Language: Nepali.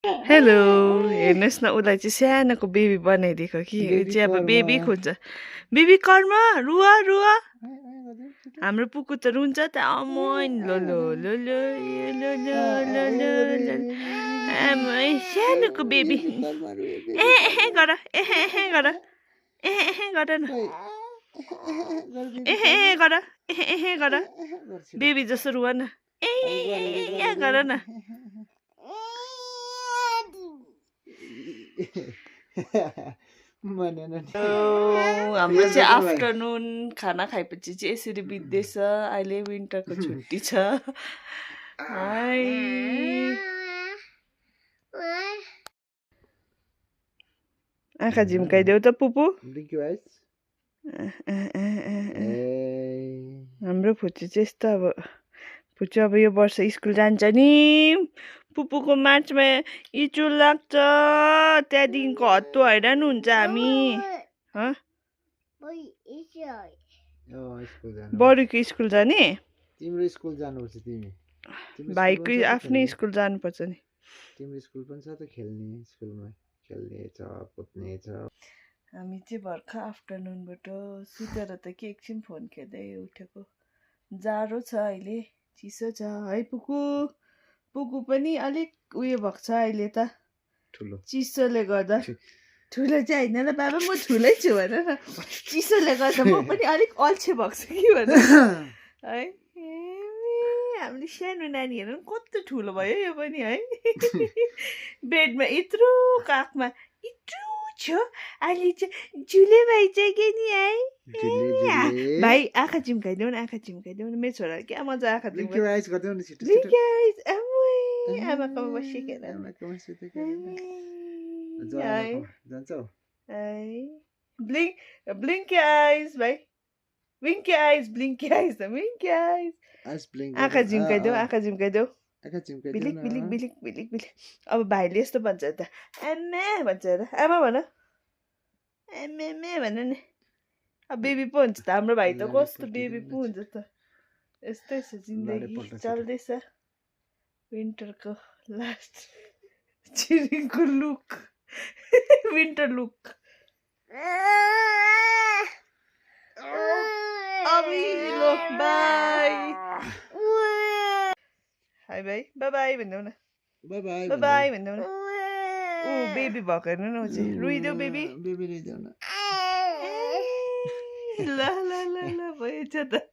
हेलो हेर्नुहोस् न उसलाई चाहिँ सानोको बेबी बनाइदिएको कि ऊ चाहिँ अब बेबी खोज्छ बेबी कर्म रुवा रुवा हाम्रो पुकु त रुन्छ त अमोइन लो लो लो लो लो लो लो लो लो आमै सानोको बेबी ए गर ए गर ए गर न ए गर ए गर बेबी जस्तो रुवा न ए गर न हाम्रो चाहिँ आफ्टरनुन खाना खाएपछि चाहिँ यसरी बित्दैछ अहिले विन्टरको छुट्टी छ आँखा झिम्काइदेऊ त पुपु हाम्रो फुच्ची चाहिँ यस्तो अब फुच्ची अब यो वर्ष स्कुल जान्छ नि पुपुको मार्चमा इचुल लाग्छ त्यहाँदेखिको हत्तु हैरान हुन्छ हामी बरुको स्कुल जाने तिम्रो स्कुल जानुपर्छ तिमी भाइको आफ्नै स्कुल जानुपर्छ नि तिम्रो स्कुल पनि छ त खेल्ने स्कुलमा खेल्ने छ कुद्ने छ हामी चाहिँ भर्खर आफ्टरनुनबाट सुतेर त के एकछिन फोन खेल्दै उठेको जाडो छ अहिले चिसो छ है पुकु पुकु पनि अलिक उयो भएको छ अहिले त ठुलो चिसोले गर्दा ठुलो चाहिँ होइन ल बाबा म ठुलै छु भन न चिसोले गर्दा म पनि अलिक अल्छे भएको छु कि भन है हामीले सानो नानीहरू पनि कस्तो ठुलो भयो यो पनि है बेडमा यत्रो काखमा यत्रो छ अहिले चाहिँ झुले भइछ कि नि है भाइ आँखा चिम्काइदेऊ न आँखा चिम्काइदेऊ न मेरो छोरा क्या मजा आँखा आमाकोमा बसिकेर ब्लिङ्की आइज भाइ विङ्की आइज ब्लिङ्की आइज त विङ्की आइज आँखा झिम्काइदेऊ आँखा झिम्काइदेऊ बिलिक बिलिक बिलिक बिलिक बिलिक अब भाइले यस्तो भन्छ त आमा भन्छ र आमा भन आमा भन नि अब बेबी पो हुन्छ त हाम्रो भाइ त कस्तो बेबी पो हुन्छ त यस्तै छ जिन्दगी चल्दैछ विन्टरको लास्ट छिरिङको लुक विन्टर लुक अबिलो bye hi bye bye bye भन्देऊ न बाई बाई भन्देऊ न ऊ बेबी भएको हेर्नु न ऊ चाहिँ रुइदेऊ बेबी बेबी रुइदेऊ न ल ल ल ल भएछ त